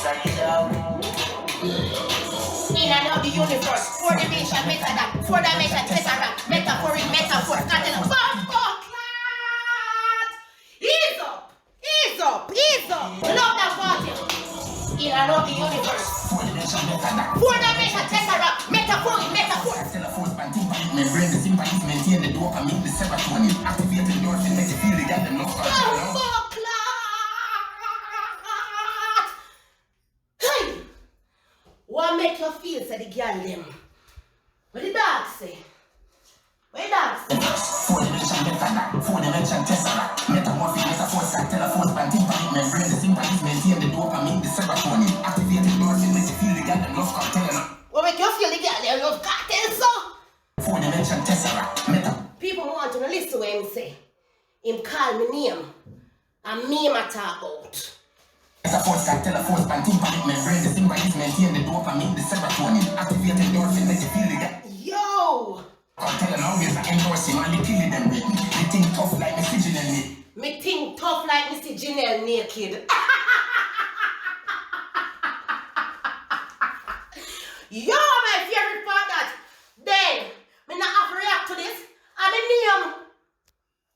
In and out the universe, four dimension, metadan, four dimension, tesseract, metaphoric, metaphor, content, ease up, ease up, ease up. Love that party. In and out the universe, four dimension, tesseract, metaphoric, metaphor. My brain, the sympathies maintain the dopamine, the serotonin, activate the endorphin, make you feel the goddamn love. What make you feel, say the girl them? What the dog say? What the dog say? Four dimension method, four dimension tesseract, metamorphic metaphor, telephone, tympanic membrane, the sympathies maintain the dopamine, the serotonin, activate the endorphin, make you feel the goddamn love cocktail. What make you feel the girl them love cocktail, so? Four dimension tesseract, People want to listen to what him say. Him call me name, and me I talk about. Telephone, tympanic membrane, the sympathies maintain the dopamine, the serotonin, activate the endorphin, make you feel the goddamn. Yo! Cocktail always endorsing, and they killing them with me. They think tough like Mr. Janelle naked. Me think tough like Mr. Janelle naked. Yo, my favorite part that. Then, me not have to react to this. I mean,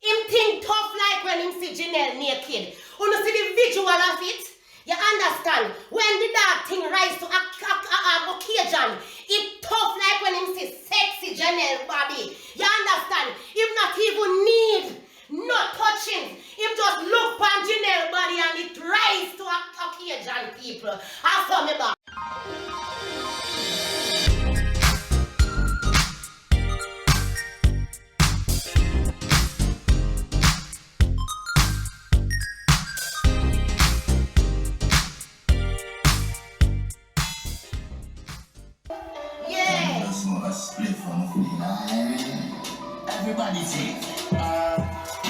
him think tough like when him see Janelle naked. You know, see the visual of it? You understand? When the dog thing rise to occasion, it tough like when him see sexy Janelle body. You understand? Him not even need no touching. Him just look on Janelle body and it rise to occasion, people. I saw me back. Everybody say,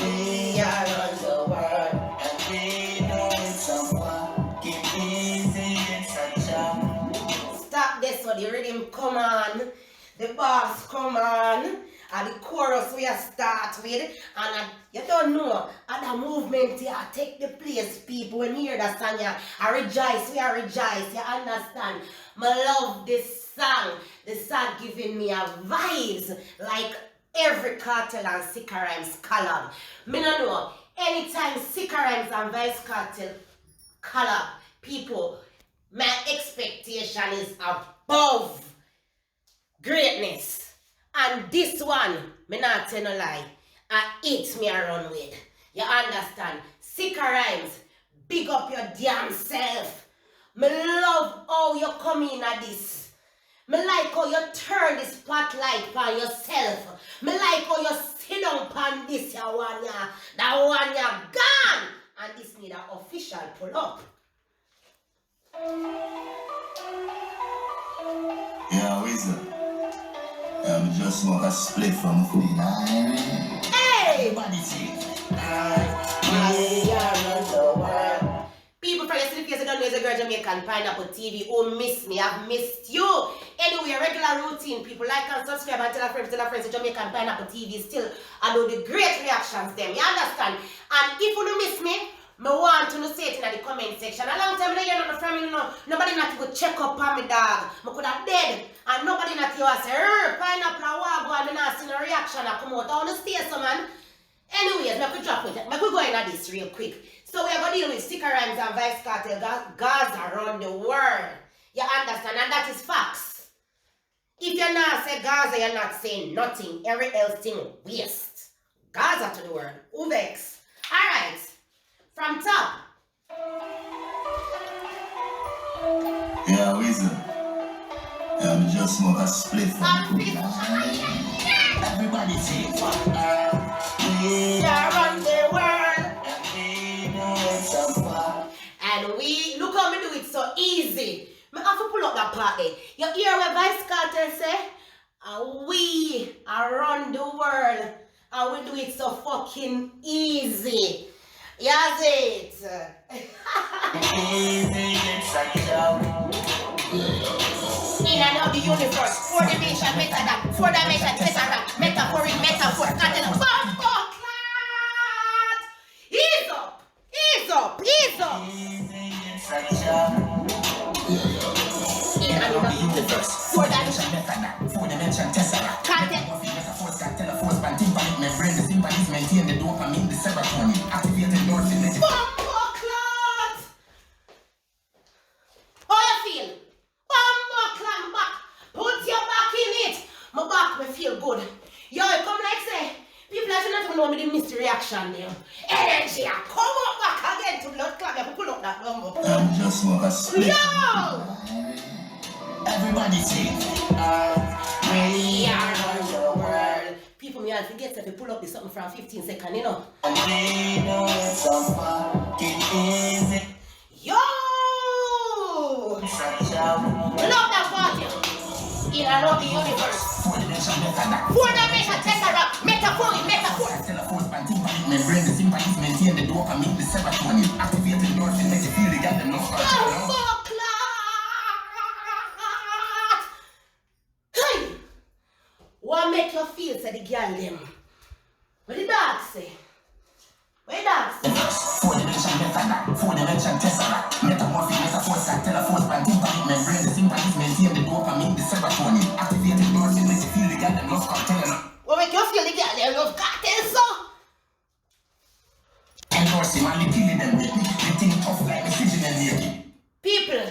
we are on the world, and we know it's someone. Keep easy, it's a job. Stop this, so the rhythm come on, the bass come on, and the chorus we start with, and you don't know, and the movement here take the place, people. When you hear that song, I rejoice, we are rejoice, you understand? I love this song. The song giving me a vibes like every Cartel and Sicka Rhymes collab. Me no know, anytime Sicka Rhymes and Vybz Kartel collab, people, my expectation is above greatness. And this one, me not tell no lie, it me a run with. You understand? Sicka Rhymes, big up your damn self. Me love how you come in at this. Me like how you turn the spotlight on yourself. Me like how you sit down on this one, that one gone. And this need an official pull up. Yeah, Weasel. I'm just smoke a split from Queen. Hey! Everybody say, we are on the world. People from yesterday, face, I don't know, is a girl Jamaican Pineapple TV. Oh, miss me, I've missed you. Anyway, regular routine, people like and subscribe and tell a friend, Jamaican Pineapple TV still, I know the great reactions them, you understand? And if you don't miss me, I want to say it in the comment section. A long time I hear nothing from you, nobody not to go check up on me dog. I could have dead. And nobody not to say, Pineapple, I want to go and I see no reaction I come out. I want to stay so man. Anyways, I could drop it. I could go into this real quick. So we are going to deal with Sicka Rhymes and Vybz Kartel Gaza around the world. You understand? And that is facts. If you're not saying Gaza, you're not saying nothing. Every else thing waste. Gaza to the world. Ubex. Alright. From top. yeah, Weasel. I'm just smoke a split from Queen. Everybody say, we are on the world. And we, look how me do it so easy. I have to pull up that part there. You hear what Vybz Kartel say? We around the world. And we do it so fucking easy. Yes, it. easy, it's a job. In and out the universe, four dimension, metadan, four dimension, tesseract, metaphoric, metaphor, content, ease up, ease up, ease up. Easy, it's a job. you know. universe. Four-dimension method, four-dimension tesseract. Metamorphic metaphors can tell a force band tympanic membrane. The sympathies maintain the dopamine, the serotonin. Activate endorphin, let it Bumbleclot! How you feel? Bumbleclot back. Put your back in it. My back me feel good. Yo, it come like say, people that not even know me the mystery reaction there. Energy, come up back again to blood clot. You pull up that number. I'm just a split. Yo! Everybody sing. We are on the world. People may forget if you pull up this something from 15 seconds, you know. And we know it's so fucking easy. Yo! Love that party. In another universe. Four-dimension method. Four-dimension tesseract. Metaphor. Tell a force band tympanic membrane. The sympathies maintain the dopamine, the serotonin. Activate endorphin, make you feel the goddamn love for Hey! What make you feel, say the girl them? What the dog say? What the dog say? Four-dimension method, four-dimension tesseract. Metamorphic metaphors can tell a force band tympanic membrane. The sympathies maintain the dopamine, the serotonin. Activate endorphin, make you feel the goddamn love cocktail. What make you feel the girl them love cocktail, so? Endorphin, man, you killing them with me. They think tough like me fidgeting and naked. People,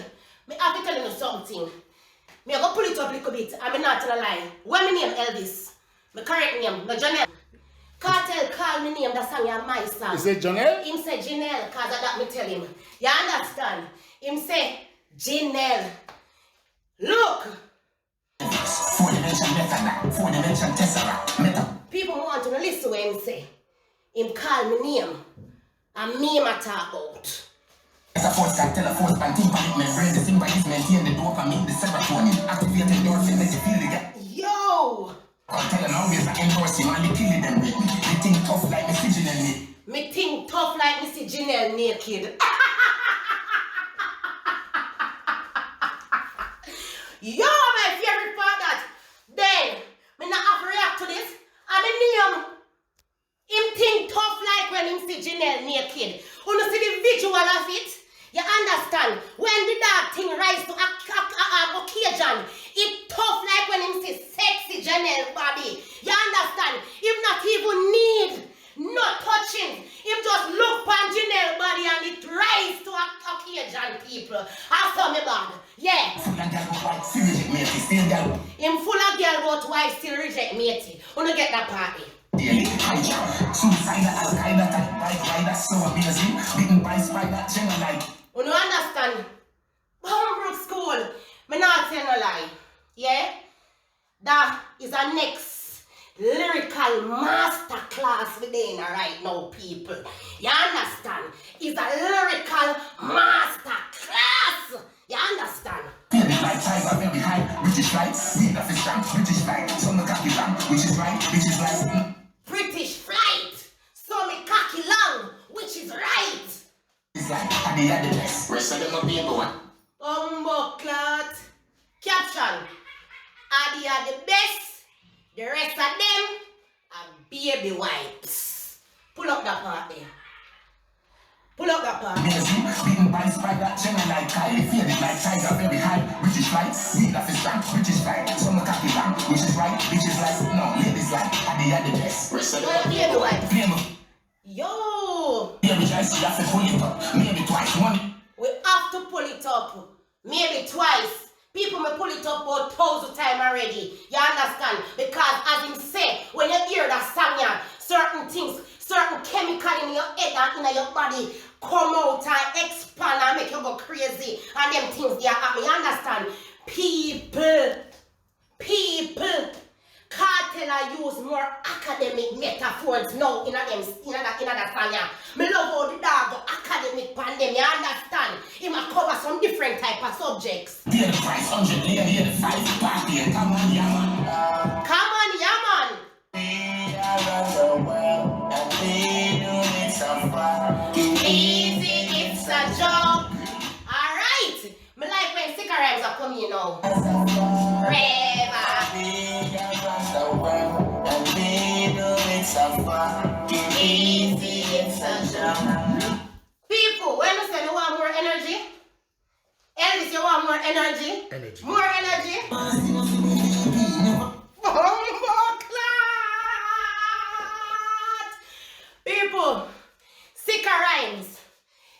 me have to tell you something. Me I go pull it up a little bit, I'm not gonna lie. When me name Elvis, my correct name, no Janelle. Cartel call me name, that song is my song. Is it Janelle? Him say Janelle, cause of that me tell him. You understand? Him say Janelle. Look! Four-dimension method, four-dimension tesseract. People want to listen to what him say. Him call me name. And me I talk about. Metaphors can tell a force band tympanic membrane. The sympathies maintain the dopamine, the serotonin. Activate endorphin, make you feel the goddamn. Yo! I'm telling always I endorse him and they killing them with me. They think tough like me fidgeting and me. Me think tough like Mr. Janelle naked. Yo, my favorite part that. Then, me not have to react to this. I mean, him think tough like when him see Janelle naked. You see the visual of it? You understand? When the dog thing rise to occasion, it tough like when him see sexy Janelle body. You understand? Him not even need no touching. Him just look on Janelle body and it rise to occasion, people. After me bad. Yeah. Full of girl but white still reject me. Still girl. Him full of girl but wife still reject matey. Wanna get that party? Daily hijack. Suicidal Al-Qaeda type bike rider. So amazing. Bitten by spider. General like. You understand? Homebrooke School. Me not say no lie. Yeah? That is a next lyrical master class within right now, people. You understand? It's a lyrical master class. You understand? Feeling like tiger very high. British lights. We the fish tank. British light. So no cocky lamb. Which is right. Which is right. British flight. So me cocky long. Which is right. It's like, and they are the best. Rest of them are being one. Clot. Caption. They are the best. The rest of them are baby wipes. Pull up that part there. Pull up that part. Amazing. Bitten by spider. General like Kylie. Feeling like tiger very high. British lights. We the fish tank. British light. So no cocky lamb. Which is right. Which is like, no, ladies like, and they are the best. Rest of them are Baby wipes. being one. Yo. Maybe twice you have to pull it up. Maybe twice. Money. We have to pull it up. Maybe twice. People may pull it up about 1,000 times already. You understand? Because as him say, when you hear that song, yeah, certain things, certain chemical in your head and in your body come out and expand and make you go crazy. And them things they are happening. You understand? People. Cartel I use more academic metaphors now in that song. Yeah. Me love how the dog go academic pan them, you understand? He might cover some different type of subjects. Hear the price, 100 layer, hear the 5 party, come on, yeah, man. Come on, yeah, man. We are around the world, and we do it so far. Easy, it's a joke. Alright. Me like when sticker rhymes are coming now. Forever. We are around the world, and we do it so far. Easy, it's a joke. People, when you say you want more energy, Elvis, you want more More energy? Energy. More energy? People, sick of rhymes.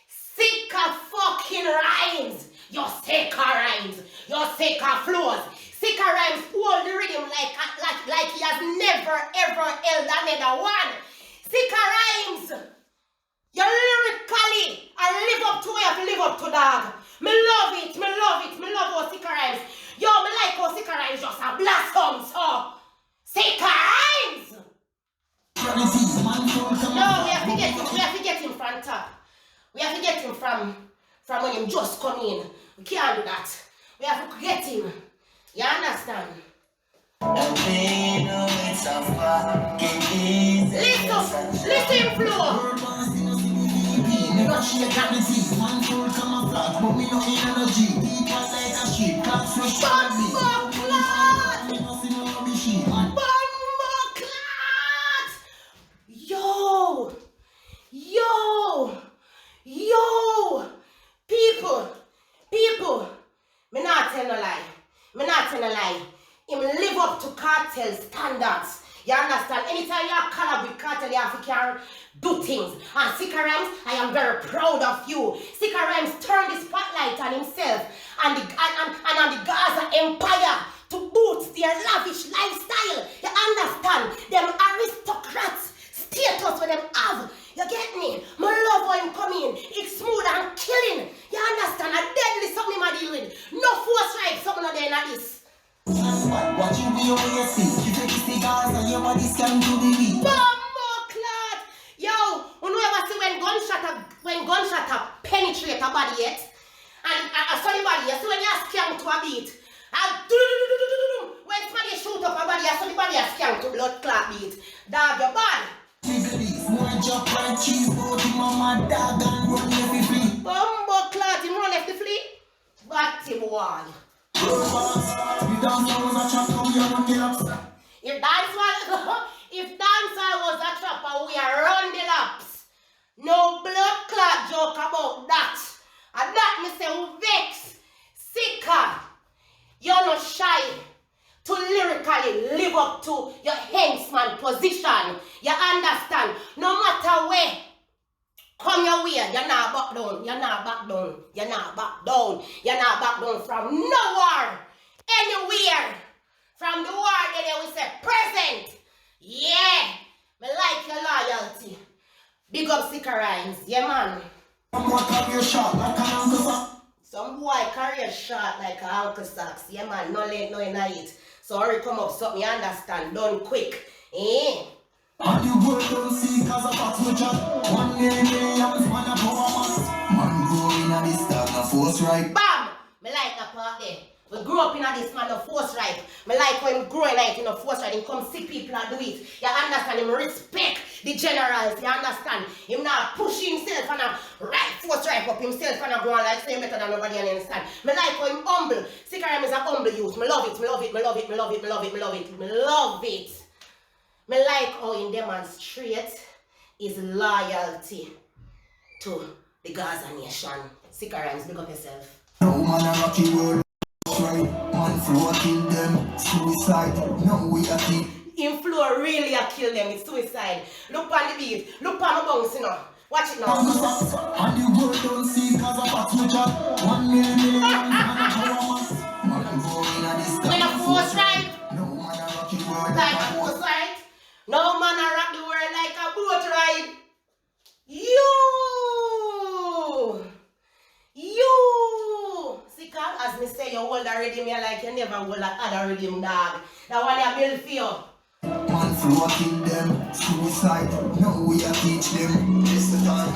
Sick of fucking rhymes. You're sick of rhymes. You're sick of flows. Sick of rhymes hold the rhythm like he has never ever held another one. Sick of rhymes. You lyrically and live up to where you have to live up to, dog. Me love it. Me love it. Me love how sick of rhymes. Yo, me like how sick of rhymes just a blossom, so. Sick of rhymes. No, we have to get him from top. We have to get him from when him just come in. We can't do that. We have to get him. You understand? Listen, flow. Yo, people, me not tell no lie. Him live up to cartel standards. You understand? Anytime you collab with cartel, you have to do things. And Sika Rhymes, I am very proud of you. Sika Rhymes turned the spotlight on himself and on the Gaza Empire to boot their lavish lifestyle. You understand? Them aristocrats status where them have. You get me? My love how him come in. It's smooth and killing. You understand? A deadly something I deal with. No force right, something of there like this. What you be over your seat? You take the cigars and your body scan to the beat. Bumbo clot! Yo, you know ever see when gunshot penetrate a body yet? And sorry body, you see when you scan to a beat. And when somebody shoot up a body, you see the body scan to blood clot beat. Dog your body. More jump like cheese, both in my dog and run every free. Bumbo clot, him run left the flea? Batty boy. If dancehall was a trapper, we are run the laps. No blood clot joke about that. And that me say who vex. Sika, you're not shy to lyrically live up to your henchman position. You understand? No matter where come your way, you're not back down. You're not back down. You're not back down. You're not back down from nowhere, anywhere. From the war that they will say present. Yeah, me like your loyalty. Big up Sika Rhymes, yeah man. Some boy carry a shot like a Uncle Socks, yeah man. No late, no night. So hurry come up, something you understand. Done quick, eh? And the world don't see cause of what's much up. 1 million man a power mass. Man growing on this dog no force right. Bam! Me like that part there. We grew up in this man no force right. Me like when we growing like in a force right, him come see people and do it. You understand? Him respect the generals, you understand? Him not push himself and a right force right up himself and a go on like say better than nobody and understand. Me like when him humble. Sika Rhymes is a humble youth. Me love it, me love it, me love it, me love it, me love it, me love it, me love it. Me like how he demonstrate his loyalty to the Gaza nation. Sika Rhymes, big up yourself. No man a rocky world. Right, man flow kill them, suicide, no we a keep. In flow really a kill them, it's suicide. Look on the beat, look on the bounce, you know. Watch it now. And the world don't see cause of what's much up. 1 million man a power mass. Man going on this when a force right, no man a rocky world like a force right. No man a rock the world like a boat ride. You Sika, as me say, you hold a rhythm, you like you never hold a other rhythm, dog. That one you build for you. Man flow kill them, suicide, no we a teach them. This the time.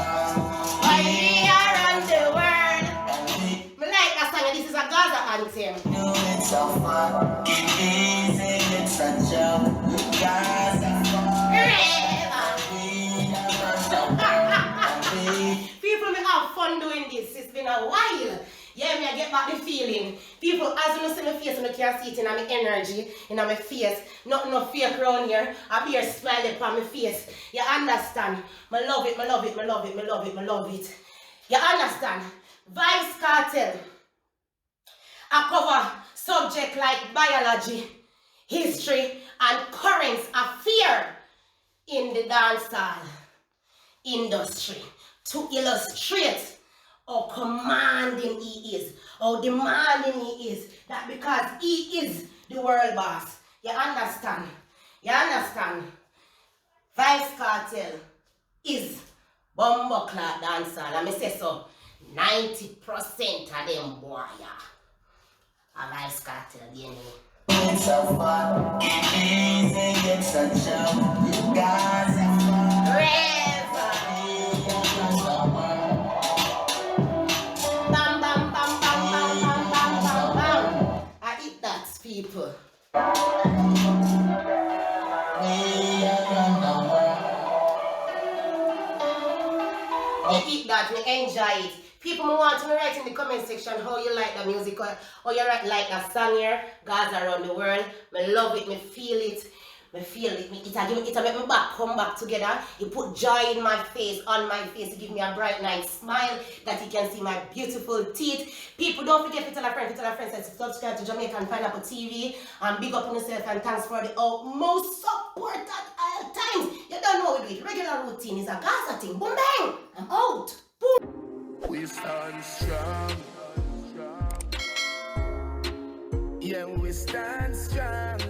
We are on the world. Me like that song, this is a Gaza anthem. No, it's so fun, it easy, it's a joke. Gaza. People may have fun doing this. It's been a while. Yeah, me I get back the feeling. People, as you see my face, you can see it in my energy, in my face. Nothing no fake around here. I be a smile upon my face. You understand? I love it, I love it, I love it, I love it, I love it. You understand? Vybz Kartel. I cover subject like biology, history, and current affairs in the dancehall industry to illustrate how commanding he is, how demanding he is, that because he is the world boss. You understand? You understand? Vybz Kartel is bumbleclad dancehall. And I say so, 90% of them boy, yeah. A Vybz Kartel DNA. It's so fun, it is, it's a joke. Guys, it's fun. Bam, bam, bam, bam, bam, bam, bam, bam, bam. I eat that, people. We eat that, we enjoy it. People who want to write in the comment section how you like the music or how you like the song here, guys around the world. I love it, I feel it. It make me back come back together. It put joy in my face, on my face, to give me a bright nice smile that you can see my beautiful teeth. People, don't forget to tell a friend, subscribe to Jamaican Pineapple TV, and big up on yourself, and thanks for the utmost support at all times. You don't know what we do it. Regular routine is a Gaza thing. Boom bang! I'm out. Boom. We stand strong. Yeah, we stand strong.